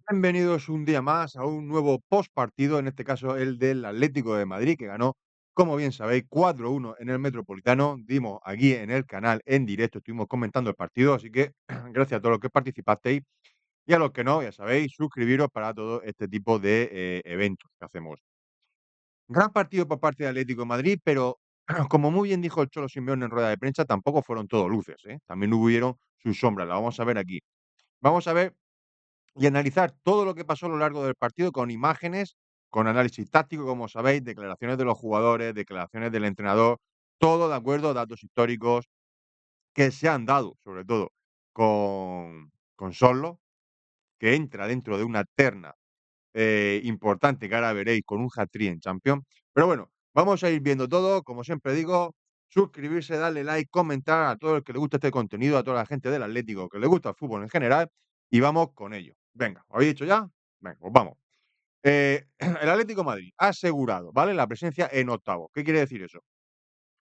Bienvenidos un día más a un nuevo post partido, en este caso el del Atlético de Madrid, que ganó, como bien sabéis, 4-1 en el Metropolitano. Dimos aquí en el canal en directo, estuvimos comentando el partido, así que gracias a todos los que participasteis y a los que no, ya sabéis, suscribiros para todo este tipo de eventos que hacemos. Gran partido por parte del Atlético de Madrid, pero como muy bien dijo el Cholo Simeone en rueda de prensa, tampoco fueron todo luces, ¿eh? También hubieron sus sombras, la vamos a ver aquí. Vamos a ver y analizar todo lo que pasó a lo largo del partido con imágenes, con análisis táctico, como sabéis, declaraciones de los jugadores, declaraciones del entrenador, todo de acuerdo, datos históricos que se han dado, sobre todo con Sorlo, que entra dentro de una terna importante que ahora veréis con un hat-trick en Champions. Pero bueno, vamos a ir viendo todo, como siempre digo, suscribirse, darle like, comentar a todo el que le gusta este contenido, a toda la gente del Atlético que le gusta el fútbol en general, y vamos con ello. Venga, ¿lo habéis dicho ya? Venga, pues vamos. El Atlético de Madrid ha asegurado, ¿vale? La presencia en octavos. ¿Qué quiere decir eso?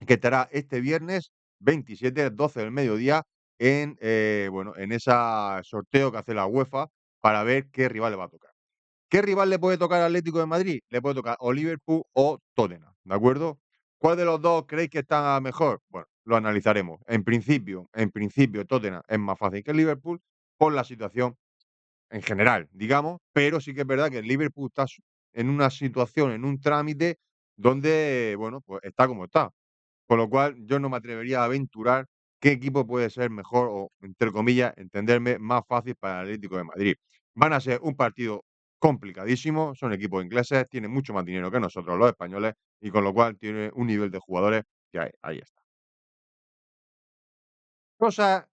Que estará este viernes 27, 12 del mediodía, bueno, en ese sorteo que hace la UEFA para ver qué rival le va a tocar. ¿Qué rival le puede tocar al Atlético de Madrid? Le puede tocar o Liverpool o Tottenham, ¿de acuerdo? ¿Cuál de los dos creéis que está mejor? Bueno, lo analizaremos. En principio, Tottenham es más fácil que Liverpool por la situación en general, digamos, pero sí que es verdad que el Liverpool está en una situación, en un trámite donde, bueno, pues está como está. Con lo cual, yo no me atrevería a aventurar qué equipo puede ser mejor o, entre comillas, entenderme, más fácil para el Atlético de Madrid. Van a ser un partido complicadísimo, son equipos ingleses, tienen mucho más dinero que nosotros los españoles y con lo cual tiene un nivel de jugadores que hay, ahí está. Cosas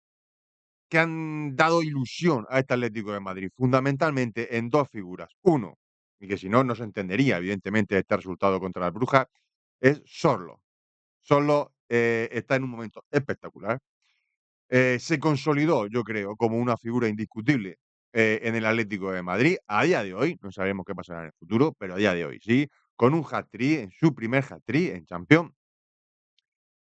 que han dado ilusión a este Atlético de Madrid, fundamentalmente en dos figuras. Uno, y que si no, no se entendería, evidentemente, este resultado contra las Brujas, es Sorlo. Sorlo está en un momento espectacular. Se consolidó, yo creo, como una figura indiscutible en el Atlético de Madrid. A día de hoy, no sabemos qué pasará en el futuro, pero a día de hoy sí, con un hat-trick, en su primer hat-trick en Champions.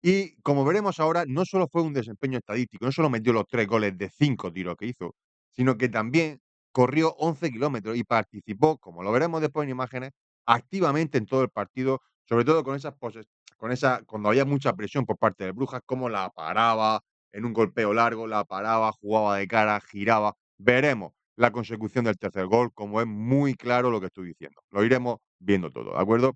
Y como veremos ahora, no solo fue un desempeño estadístico, no solo metió los 3 goles de 5 tiros que hizo, sino que también corrió 11 kilómetros y participó, como lo veremos después en imágenes, activamente en todo el partido, sobre todo con esas poses con esa cuando había mucha presión por parte de Brujas, cómo la paraba en un golpeo largo, la paraba, jugaba de cara, giraba. Veremos la consecución del tercer gol, como es muy claro lo que estoy diciendo. Lo iremos viendo todo, ¿de acuerdo?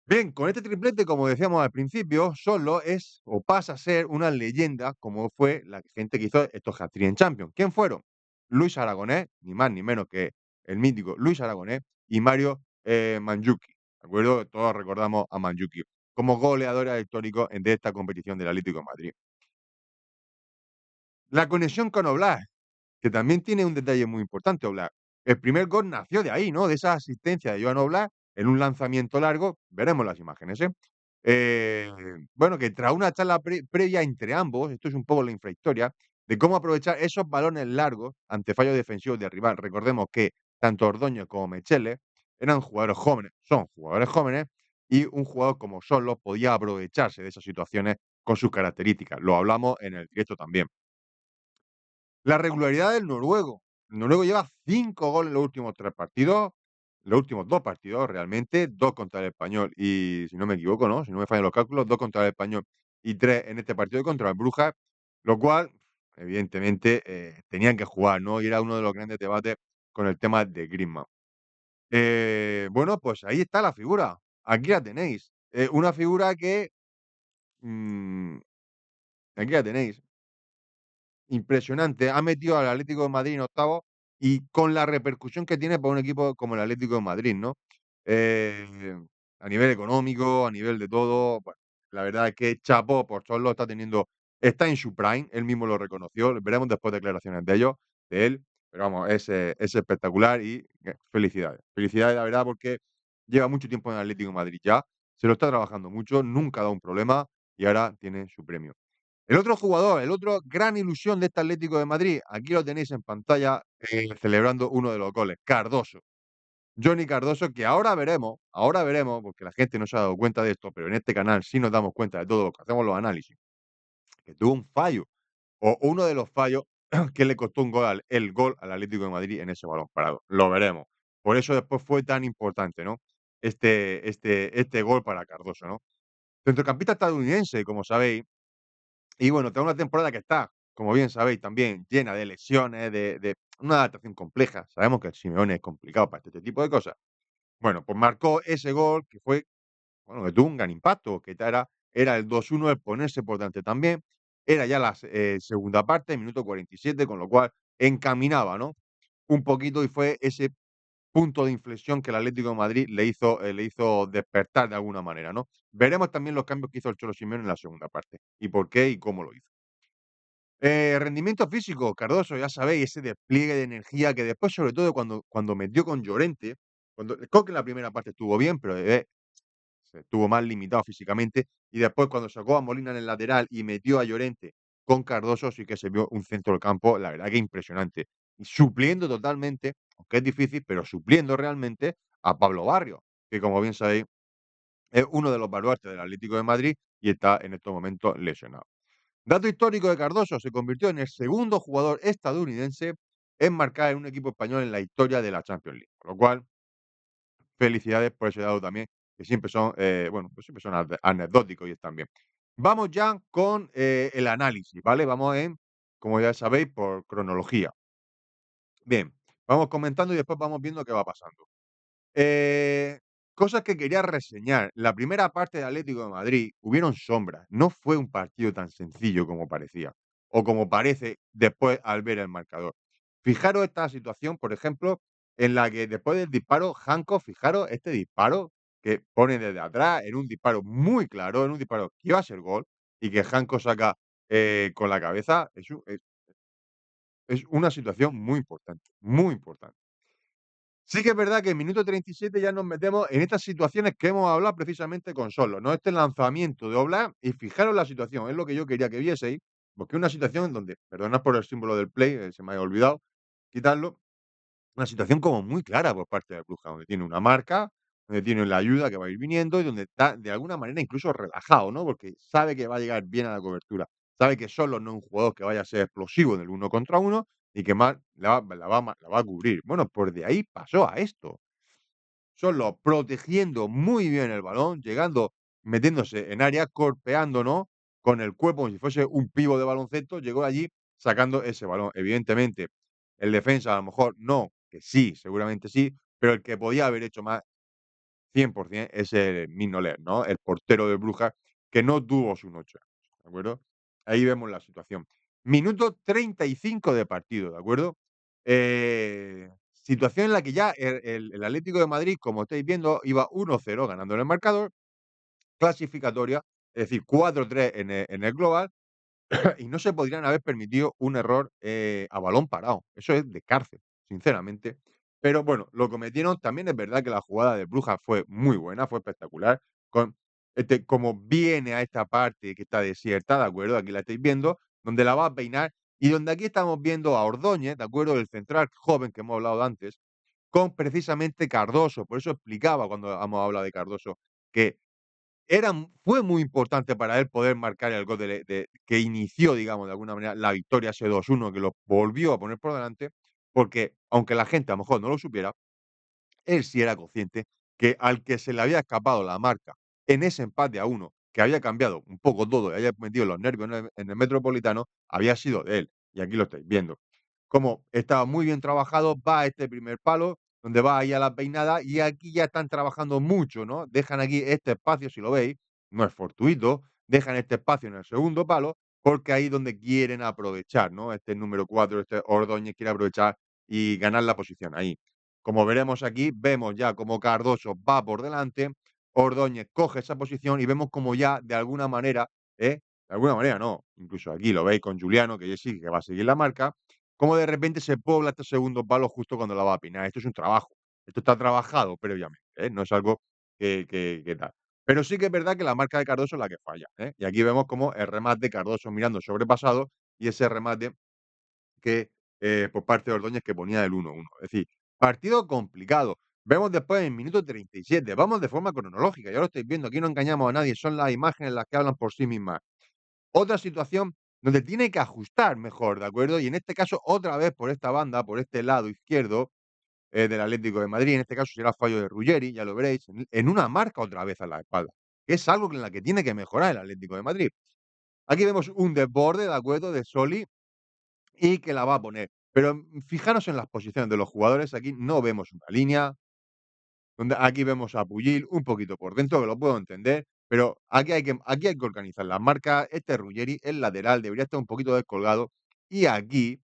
Bien, con este triplete, como decíamos al principio, solo es o pasa a ser una leyenda, como fue la gente que hizo estos hat en Champions. ¿Quién fueron? Luis Aragonés, ni más ni menos que el mítico Luis Aragonés y Mario Mandzukic, ¿de acuerdo? Todos recordamos a Mandzukic como goleador histórico de esta competición del Atlético de Madrid. La conexión con Oblak, que también tiene un detalle muy importante, Oblak. El primer gol nació de ahí, ¿no? De esa asistencia de Joan Oblak en un lanzamiento largo. Veremos las imágenes, ¿eh? Eh, bueno, que tras una charla previa entre ambos, esto es un poco la infrahistoria, de cómo aprovechar esos balones largos ante fallos defensivos del rival. Recordemos que tanto Ordóñez como Mecheles eran jugadores jóvenes, son jugadores jóvenes, y un jugador como Solo podía aprovecharse de esas situaciones con sus características. Lo hablamos en el directo también. La regularidad del noruego. El noruego lleva 5 goles en los últimos 3 partidos, los últimos 2 partidos realmente, 2 contra el Español y, si no me equivoco, ¿no? Si no me fallan los cálculos, 2 contra el Español y 3 en este partido contra el Brujas, lo cual, evidentemente, tenían que jugar, ¿no? Y era uno de los grandes debates con el tema de Griezmann. Bueno, pues ahí está la figura. Aquí la tenéis. Una figura que, mm, aquí la tenéis. Impresionante. Ha metido al Atlético de Madrid en octavos y con la repercusión que tiene para un equipo como el Atlético de Madrid, ¿no? Eh, a nivel económico, a nivel de todo, bueno, la verdad es que chapó por Cholo, está en su prime, él mismo lo reconoció, veremos después declaraciones de él, pero vamos, es espectacular y felicidades. Felicidades, la verdad, porque lleva mucho tiempo en el Atlético de Madrid ya, se lo está trabajando mucho, nunca ha dado un problema y ahora tiene su premio. El otro jugador, el otro gran ilusión de este Atlético de Madrid, aquí lo tenéis en pantalla, celebrando uno de los goles, Cardoso. Johnny Cardoso, que ahora veremos, porque la gente no se ha dado cuenta de esto, pero en este canal sí nos damos cuenta de todo lo que hacemos los análisis, que tuvo un fallo, o uno de los fallos que le costó el gol al Atlético de Madrid en ese balón parado. Lo veremos. Por eso después fue tan importante, ¿no? Este gol para Cardoso, ¿no? Centrocampista estadounidense, como sabéis, y bueno, tengo una temporada que está, como bien sabéis, también llena de lesiones, de una adaptación compleja. Sabemos que el Simeone es complicado para este tipo de cosas. Bueno, pues marcó ese gol que fue, bueno, que tuvo un gran impacto, que era el 2-1, el ponerse por delante también. Era ya la segunda parte, minuto 47, con lo cual encaminaba, ¿no? Un poquito y fue ese punto de inflexión que el Atlético de Madrid le hizo despertar de alguna manera, ¿no? Veremos también los cambios que hizo el Cholo Simeone en la segunda parte, y por qué y cómo lo hizo. Rendimiento físico, Cardoso, ya sabéis, ese despliegue de energía que después, sobre todo cuando metió con Llorente, cuando creo que en la primera parte estuvo bien, pero se estuvo más limitado físicamente, y después cuando sacó a Molina en el lateral y metió a Llorente con Cardoso, sí que se vio un centro del campo, la verdad que impresionante. Y supliendo totalmente, aunque es difícil, pero supliendo realmente a Pablo Barrios, que como bien sabéis, es uno de los baluartes del Atlético de Madrid y está en estos momentos lesionado. Dato histórico de Cardoso, se convirtió en el segundo jugador estadounidense en marcar en un equipo español en la historia de la Champions League. Con lo cual, felicidades por ese dado también, que siempre son, bueno, pues siempre son anecdóticos y están bien. Vamos ya con el análisis, ¿vale? Vamos como ya sabéis, por cronología. Bien, vamos comentando y después vamos viendo qué va pasando. Eh, Cosas que quería reseñar. La primera parte de Atlético de Madrid hubieron sombras. No fue un partido tan sencillo como parecía, o como parece después al ver el marcador. Fijaros esta situación, por ejemplo, en la que después del disparo, Hanco, fijaros este disparo que pone desde atrás, en un disparo muy claro, en un disparo que iba a ser gol, y que Hanco saca con la cabeza, es una situación muy importante, muy importante. Sí que es verdad que en minuto 37 ya nos metemos en estas situaciones que hemos hablado precisamente con Solo, ¿no? Este lanzamiento de Oblak, y fijaros la situación, es lo que yo quería que vieseis, porque es una situación en donde, perdonad por el símbolo del play, se me había olvidado quitarlo, una situación como muy clara por parte del Bruja, donde tiene una marca, donde tiene la ayuda que va a ir viniendo y donde está de alguna manera incluso relajado, ¿no? Porque sabe que va a llegar bien a la cobertura. Sabe que Solo no es un jugador que vaya a ser explosivo en el uno contra uno y que más la va a cubrir. Bueno, pues de ahí pasó a esto. Solo protegiendo muy bien el balón, llegando, metiéndose en área, golpeándonos con el cuerpo como si fuese un pivo de baloncesto, llegó allí sacando ese balón. Evidentemente, el defensa a lo mejor no, que sí, seguramente sí, pero el que podía haber hecho más 100% es el Mignolet, ¿no? El portero de Brujas, que no tuvo su noche, ¿de acuerdo? Ahí vemos la situación. Minuto 35 de partido, ¿de acuerdo? Situación en la que ya el Atlético de Madrid, como estáis viendo, iba 1-0 ganando en el marcador, clasificatoria, es decir, 4-3 en el global, y no se podrían haber permitido un error a balón parado. Eso es de cárcel, sinceramente. Pero bueno, lo cometieron. También es verdad que la jugada de Brujas fue muy buena, fue espectacular. Como viene a esta parte que está desierta, ¿de acuerdo? Aquí la estáis viendo, donde la va a peinar y donde aquí estamos viendo a Ordóñez, ¿de acuerdo? El central joven que hemos hablado antes, con precisamente Cardoso. Por eso explicaba cuando hemos hablado de Cardoso que fue muy importante para él poder marcar el gol que inició, digamos, de alguna manera, la victoria, ese 2-1 que lo volvió a poner por delante, porque aunque la gente a lo mejor no lo supiera, él sí era consciente que al que se le había escapado la marca en ese empate a uno, que había cambiado un poco todo y había metido los nervios en el Metropolitano, había sido de él. Y aquí lo estáis viendo. Como estaba muy bien trabajado, va a este primer palo, donde va ahí a la peinada, y aquí ya están trabajando mucho, ¿no? Dejan aquí este espacio, si lo veis, no es fortuito, dejan este espacio en el segundo palo, porque ahí es donde quieren aprovechar, ¿no? Este número 4, este Ordóñez quiere aprovechar y ganar la posición ahí. Como veremos aquí, vemos ya como Cardoso va por delante, Ordóñez coge esa posición y vemos como ya de alguna manera, de alguna manera no, incluso aquí lo veis con Juliano, que ya sí que va a seguir la marca, como de repente se pobla este segundo palo justo cuando la va a pinar. Esto es un trabajo, esto está trabajado previamente, no es algo que tal. Pero sí que es verdad que la marca de Cardoso es la que falla, y aquí vemos como el remate de Cardoso mirando sobrepasado y ese remate que por parte de Ordóñez que ponía el 1-1. Es decir, partido complicado. Vemos después en minuto 37, vamos de forma cronológica, ya lo estáis viendo, aquí no engañamos a nadie, son las imágenes las que hablan por sí mismas. Otra situación donde tiene que ajustar mejor, ¿de acuerdo? Y en este caso, otra vez por esta banda, por este lado izquierdo, del Atlético de Madrid, en este caso será fallo de Ruggeri, ya lo veréis, en una marca otra vez a la espalda, que es algo en la que tiene que mejorar el Atlético de Madrid. Aquí vemos un desborde, ¿de acuerdo?, de Soli y que la va a poner. Pero fijaros en las posiciones de los jugadores, aquí no vemos una línea, donde aquí vemos a Puyil un poquito por dentro, que lo puedo entender, pero aquí hay que organizar las marcas. Este Ruggeri, el lateral, debería estar un poquito descolgado y aquí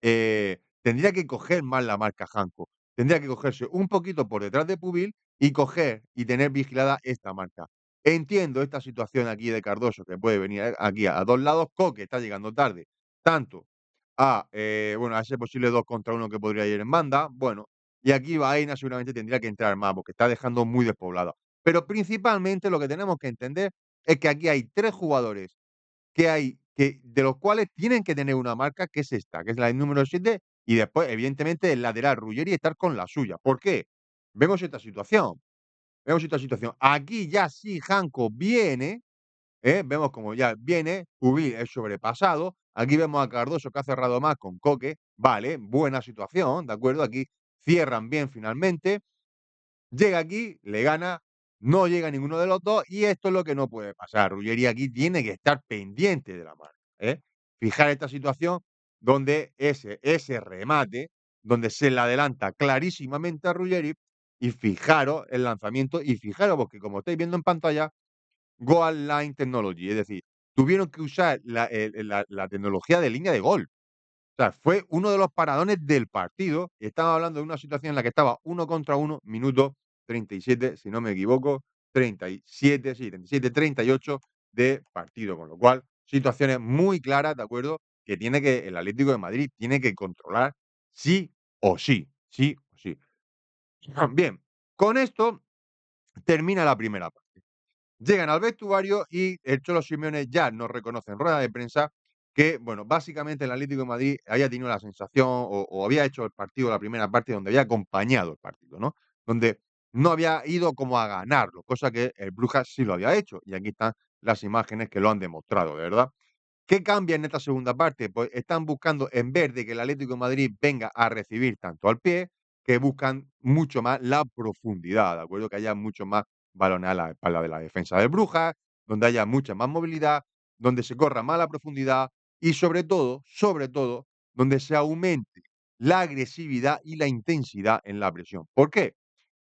tendría que coger más la marca Janko. Tendría que cogerse un poquito por detrás de Pubil y coger y tener vigilada esta marca. Entiendo esta situación aquí de Cardoso, que puede venir aquí a 2 lados. Coque está llegando tarde, tanto bueno, a ese posible 2 contra 1 que podría ir en banda. Bueno, y aquí Baena seguramente tendría que entrar más, porque está dejando muy despoblada. Pero principalmente lo que tenemos que entender es que aquí hay 3 jugadores que hay que de los cuales tienen que tener una marca, que es esta, que es la del número 7 y después, evidentemente, el lateral Ruggeri estar con la suya. ¿Por qué? Vemos esta situación, vemos esta situación. Aquí ya sí Janko viene, vemos como ya viene, Pubil es sobrepasado. Aquí vemos a Cardoso que ha cerrado más con Coque. Vale, buena situación, ¿de acuerdo? Aquí cierran bien finalmente. Llega aquí, le gana, no llega ninguno de los 2 y esto es lo que no puede pasar. Ruggeri aquí tiene que estar pendiente de la marca, ¿eh? Fijar esta situación donde ese remate, donde se le adelanta clarísimamente a Ruggeri y fijaros el lanzamiento y fijaros, porque como estáis viendo en pantalla, Goal Line Technology, es decir, tuvieron que usar la tecnología de línea de gol. O sea, fue uno de los paradones del partido, y estamos hablando de una situación en la que estaba 1 contra 1, minuto 37, si no me equivoco, 37, sí, 37, 38 de partido, con lo cual, situaciones muy claras, ¿de acuerdo?, que tiene que el Atlético de Madrid tiene que controlar sí o sí, sí o sí. Bien, con esto termina la primera parte. Llegan al vestuario y el Cholo Simeone ya nos reconoce en rueda de prensa que, bueno, básicamente el Atlético de Madrid había tenido la sensación o había hecho el partido, la primera parte, donde había acompañado el partido, ¿no? Donde no había ido como a ganarlo, cosa que el Brujas sí lo había hecho. Y aquí están las imágenes que lo han demostrado, de verdad. ¿Qué cambia en esta segunda parte? Pues están buscando, en vez de que el Atlético de Madrid venga a recibir tanto al pie, que buscan mucho más la profundidad, ¿de acuerdo? Que haya mucho más balones a la espalda de la defensa del Brujas, donde haya mucha más movilidad, donde se corra más la profundidad y sobre todo, donde se aumente la agresividad y la intensidad en la presión. ¿Por qué?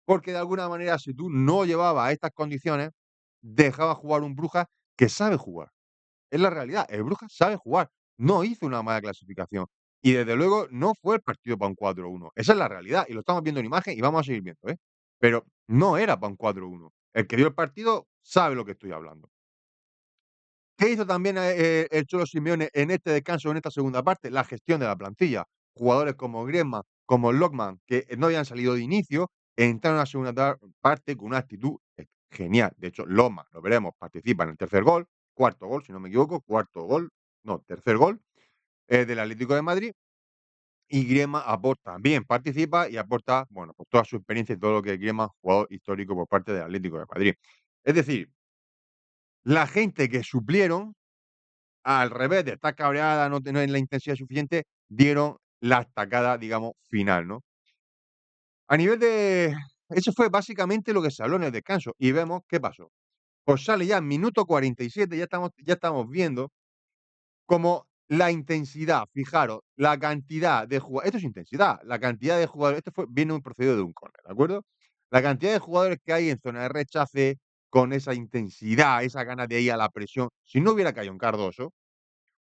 Porque de alguna manera, si tú no llevabas a estas condiciones, dejabas jugar un Brujas que sabe jugar. Es la realidad. El Brujas sabe jugar. No hizo una mala clasificación. Y desde luego no fue el partido para un 4-1. Esa es la realidad. Y lo estamos viendo en imagen y vamos a seguir viendo, ¿eh? Pero no era para un 4-1. El que vio el partido sabe lo que estoy hablando. ¿Qué hizo también, el Cholo Simeone en este descanso, en esta segunda parte? La gestión de la plantilla. Jugadores como Griezmann, como Lockman, que no habían salido de inicio, entraron a la segunda parte con una actitud genial. De hecho, Lockman, lo veremos, participa en el tercer gol, cuarto gol, si no me equivoco, cuarto gol, no, tercer gol, del Atlético de Madrid. Y Griezmann aporta, también participa y aporta, bueno, pues toda su experiencia y todo lo que es Griezmann, jugador histórico por parte del Atlético de Madrid. Es decir, la gente que suplieron al revés de estar cabreada, no tener la intensidad suficiente, dieron la estacada, digamos, final, ¿no? A nivel de eso fue básicamente lo que se habló en el descanso, y vemos qué pasó. Pues sale ya en minuto 47, ya estamos viendo como la intensidad, fijaros, la cantidad de jugadores, esto es intensidad, la cantidad de jugadores, esto viene un procedido de un córner, ¿de acuerdo? La cantidad de jugadores que hay en zona de rechace, con esa intensidad, esa ganas de ir a la presión. Si no hubiera caído en Cardoso,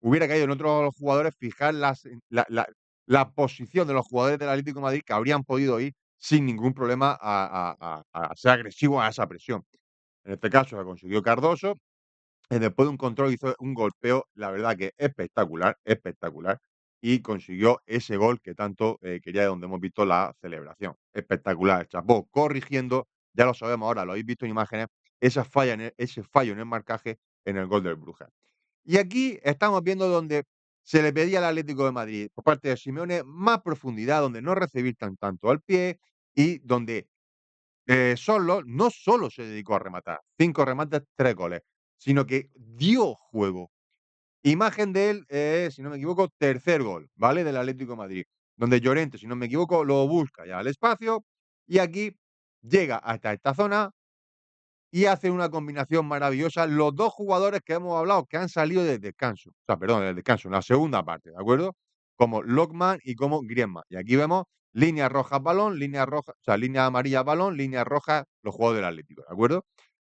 hubiera caído en otros jugadores, fijar la posición de los jugadores del Atlético de Madrid que habrían podido ir sin ningún problema a ser agresivos a esa presión. En este caso la consiguió Cardoso, después de un control hizo un golpeo, la verdad que espectacular, espectacular, y consiguió ese gol que tanto quería, donde hemos visto la celebración. Espectacular, chapó, corrigiendo, ya lo sabemos ahora, lo habéis visto en imágenes, ese fallo en el marcaje en el gol del Brujas. Y aquí estamos viendo donde se le pedía al Atlético de Madrid, por parte de Simeone, más profundidad, donde no recibir tanto al pie y donde no solo se dedicó a rematar, 5 remates, 3 goles, sino que dio juego. Imagen de él, si no me equivoco, tercer gol, ¿vale? Del Atlético de Madrid, donde Llorente, si no me equivoco, lo busca ya al espacio y aquí llega hasta esta zona y hace una combinación maravillosa los 2 jugadores que hemos hablado que han salido del descanso, o sea, perdón, del descanso, en la segunda parte, ¿de acuerdo? Como Lookman y como Griezmann. Y aquí vemos líneas rojas balón, líneas rojas, o sea, líneas amarillas balón, líneas rojas los jugadores del Atlético, ¿de acuerdo?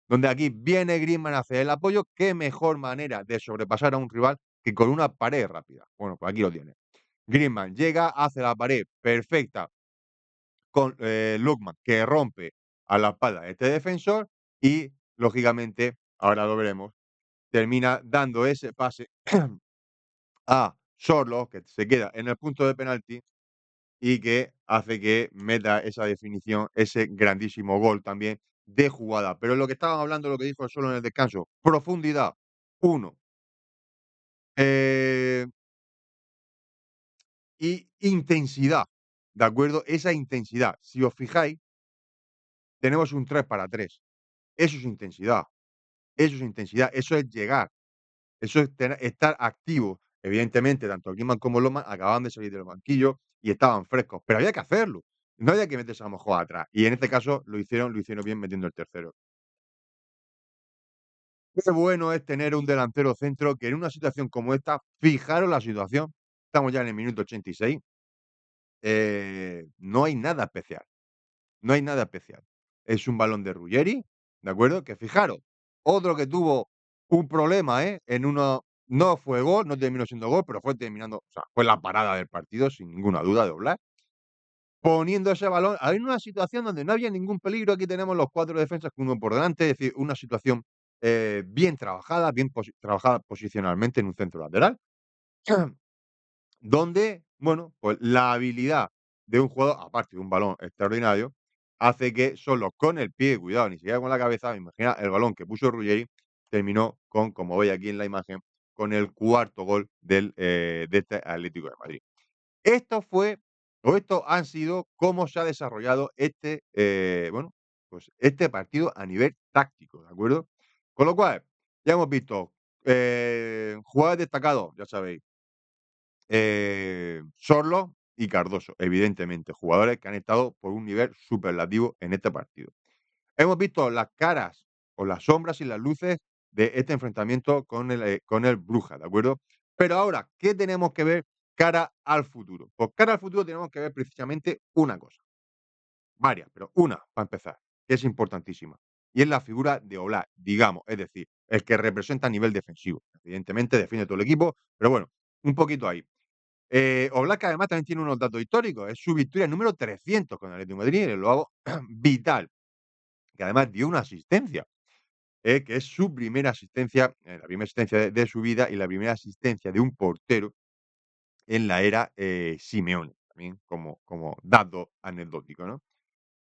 Donde aquí viene Griezmann a hacer el apoyo, qué mejor manera de sobrepasar a un rival que con una pared rápida. Bueno, pues aquí lo tiene. Griezmann llega, hace la pared perfecta con Lookman, que rompe a la espalda de este defensor y, lógicamente, ahora lo veremos, termina dando ese pase a Sorloth, que se queda en el punto de penalti y que hace que meta esa definición, ese grandísimo gol también de jugada. Pero lo que estaban hablando, lo que dijo solo en el descanso, profundidad, uno, eh, y intensidad, ¿de acuerdo? Esa intensidad, si os fijáis, tenemos un 3 para 3. Eso es intensidad. Eso es intensidad, eso es llegar, eso es estar activo. Evidentemente, tanto Griezmann como Loman acababan de salir del banquillo y estaban frescos, pero había que hacerlo. No había que meterse a lo mejor atrás. Y en este caso lo hicieron bien metiendo el tercero. Qué bueno es tener un delantero centro que en una situación como esta, fijaros la situación, estamos ya en el minuto 86, no hay nada especial. No hay nada especial. Es un balón de Ruggeri, ¿de acuerdo? Que fijaros, otro que tuvo un problema, en uno no fue gol, no terminó siendo gol, pero fue terminando, o sea, fue la parada del partido, sin ninguna duda, de Oblak, poniendo ese balón en una situación donde no había ningún peligro. Aquí tenemos los 4 defensas con uno por delante, es decir, una situación, bien trabajada, bien trabajada posicionalmente en un centro lateral. Donde, bueno, pues la habilidad de un jugador, aparte de un balón extraordinario, hace que solo con el pie, cuidado, ni siquiera con la cabeza, imagina el balón que puso Ruggeri, terminó con, como veis aquí en la imagen, con el cuarto gol de este Atlético de Madrid. Esto fue, o estos han sido cómo se ha desarrollado este, bueno, pues este partido a nivel táctico, ¿de acuerdo? Con lo cual, ya hemos visto jugadores destacados, ya sabéis, Sorlo y Cardoso, evidentemente, jugadores que han estado por un nivel superlativo en este partido. Hemos visto las caras o las sombras y las luces de este enfrentamiento con el Brujas, ¿de acuerdo? Pero ahora, ¿qué tenemos que ver cara al futuro? Pues cara al futuro tenemos que ver precisamente una cosa, varias, pero una para empezar, que es importantísima, y es la figura de Oblak, digamos, es decir, el que representa a nivel defensivo. Evidentemente defiende todo el equipo, pero bueno, un poquito ahí. Oblak además también tiene unos datos históricos, es su victoria número 300 con el Atlético de Madrid, el hago vital, que además dio una asistencia, que es su primera asistencia, la primera asistencia de su vida y la primera asistencia de un portero en la era, Simeone, también como dato anecdótico, ¿no?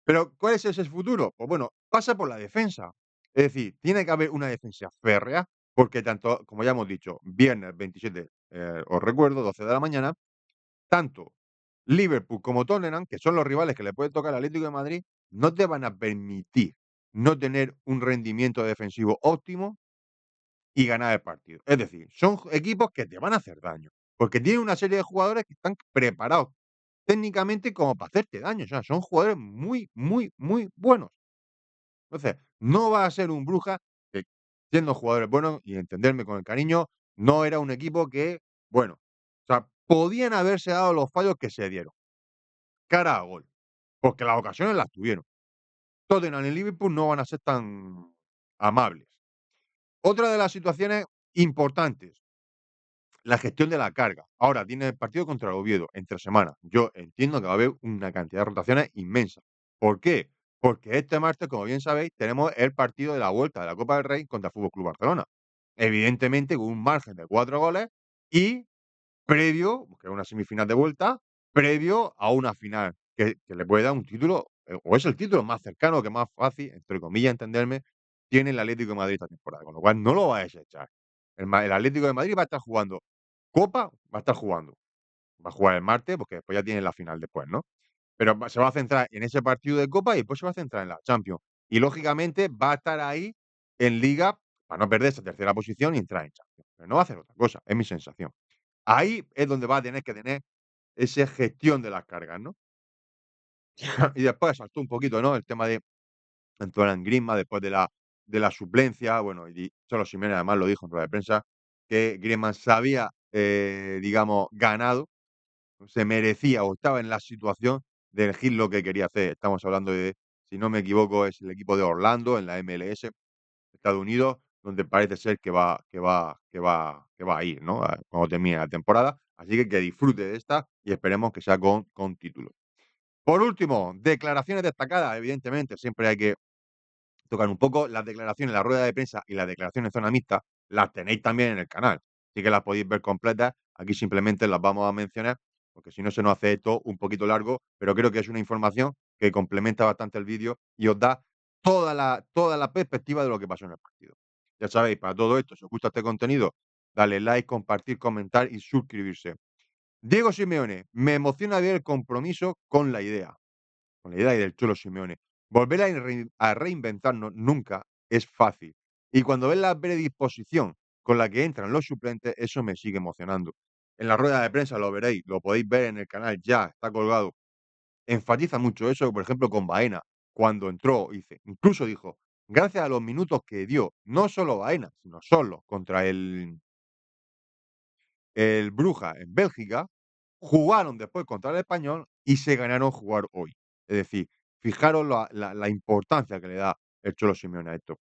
Pero, ¿cuál es ese futuro? Pues bueno, pasa por la defensa. Es decir, tiene que haber una defensa férrea, porque tanto, como ya hemos dicho, viernes 27, os recuerdo, 12 de la mañana, tanto Liverpool como Tottenham, que son los rivales que le puede tocar al Atlético de Madrid, no te van a permitir no tener un rendimiento defensivo óptimo y ganar el partido. Es decir, son equipos que te van a hacer daño, porque tienen una serie de jugadores que están preparados técnicamente como para hacerte daño. O sea, son jugadores muy, muy, muy buenos. Entonces, no va a ser un Brujas que, siendo jugadores buenos y entenderme con el cariño, no era un equipo que, bueno, o sea, podían haberse dado los fallos que se dieron cara a gol, porque las ocasiones las tuvieron. Tottenham y Liverpool no van a ser tan amables. Otra de las situaciones importantes, la gestión de la carga. Ahora tiene el partido contra el Oviedo entre semana. Yo entiendo que va a haber una cantidad de rotaciones inmensa. ¿Por qué? Porque este martes, como bien sabéis, tenemos el partido de la vuelta de la Copa del Rey contra el Fútbol Club Barcelona. Evidentemente, con un margen de 4 goles y previo, que es una semifinal de vuelta, previo a una final que le puede dar un título, o es el título más cercano, que más fácil, entre comillas, entenderme, tiene el Atlético de Madrid esta temporada, con lo cual no lo va a desechar. El Atlético de Madrid va a estar jugando Copa, va a estar jugando. Va a jugar el martes, porque después ya tiene la final después, ¿no? Pero se va a centrar en ese partido de Copa y después se va a centrar en la Champions. Y lógicamente va a estar ahí en Liga para no perder esa tercera posición y entrar en Champions. pero no va a hacer otra cosa, es mi sensación. Ahí es donde va a tener que tener esa gestión de las cargas, ¿no? Y después saltó un poquito, ¿no? El tema de Antoine Griezmann después de la suplencia, bueno, y Cholo Simeone además lo dijo en rueda de prensa, que Griezmann se había, digamos, ganado, se merecía o estaba en la situación de elegir lo que quería hacer. Estamos hablando de, si no me equivoco, es el equipo de Orlando en la MLS, Estados Unidos, donde parece ser que va a ir, ¿no? Cuando termine la temporada. Así que disfrute de esta y esperemos que sea con título. Por último, declaraciones destacadas. Evidentemente, siempre hay que tocar un poco las declaraciones, la rueda de prensa y las declaraciones en zona mixta, las tenéis también en el canal. Así que las podéis ver completas. Aquí simplemente las vamos a mencionar, porque si no se nos hace esto un poquito largo, pero creo que es una información que complementa bastante el vídeo y os da toda la perspectiva de lo que pasó en el partido. Ya sabéis, para todo esto, si os gusta este contenido, dale like, compartir, comentar y suscribirse. Diego Simeone, me emociona ver el compromiso con la idea del Cholo Simeone. Volver a reinventarnos nunca es fácil. Y cuando ves la predisposición con la que entran los suplentes, eso me sigue emocionando. En la rueda de prensa lo veréis, lo podéis ver en el canal ya, está colgado. Enfatiza mucho eso, por ejemplo, con Baena, cuando entró, incluso dijo, gracias a los minutos que dio, no solo Baena, sino solo contra el Bruja en Bélgica, jugaron después contra el Español y se ganaron jugar hoy. Es decir, fijaros la importancia que le da el Cholo Simeone a esto.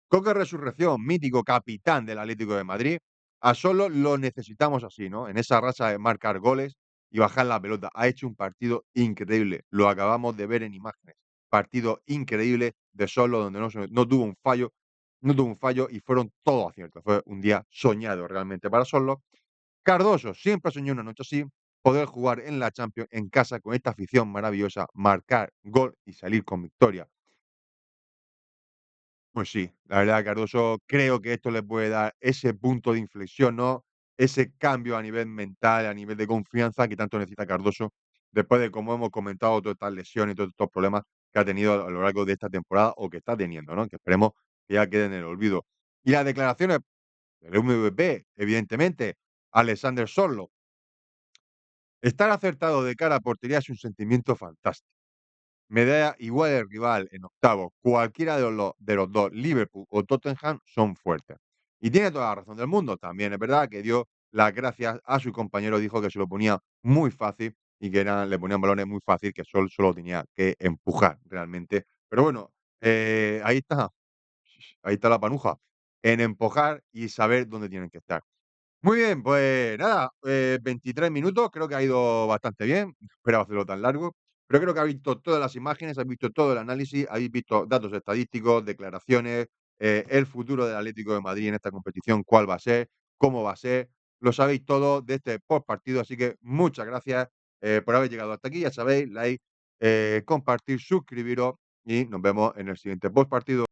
Coque Resurrección, mítico capitán del Atlético de Madrid, a Solo lo necesitamos así, ¿no? En esa racha de marcar goles y bajar la pelota. Ha hecho un partido increíble, lo acabamos de ver en imágenes. Partido increíble de Solo, donde no tuvo un fallo y fueron todos aciertos. Fue un día soñado realmente para Solo. Cardoso siempre soñó una noche así, poder jugar en la Champions en casa con esta afición maravillosa, marcar gol y salir con victoria. Pues sí, la verdad, Cardoso, creo que esto le puede dar ese punto de inflexión, ¿no? Ese cambio a nivel mental, a nivel de confianza que tanto necesita Cardoso, después de, como hemos comentado, todas estas lesiones y todos estos problemas que ha tenido a lo largo de esta temporada o que está teniendo, ¿no? Que esperemos que ya quede en el olvido. Y las declaraciones del MVP, evidentemente, Alexander Sorlo. Estar acertado de cara a portería es un sentimiento fantástico. Me da igual el rival en octavos, cualquiera de los dos, Liverpool o Tottenham, son fuertes. Y tiene toda la razón del mundo. También es verdad que dio las gracias a su compañero, dijo que se lo ponía muy fácil y que le ponían balones muy fácil, que solo tenía que empujar realmente. Pero bueno, ahí está la panuja, en empujar y saber dónde tienen que estar. Muy bien, pues nada, 23 minutos, creo que ha ido bastante bien, no esperaba hacerlo tan largo, pero creo que habéis visto todas las imágenes, habéis visto todo el análisis, habéis visto datos estadísticos, declaraciones, el futuro del Atlético de Madrid en esta competición, cuál va a ser, cómo va a ser, lo sabéis todo de este post partido, así que muchas gracias por haber llegado hasta aquí, ya sabéis, like, compartir, suscribiros y nos vemos en el siguiente post partido.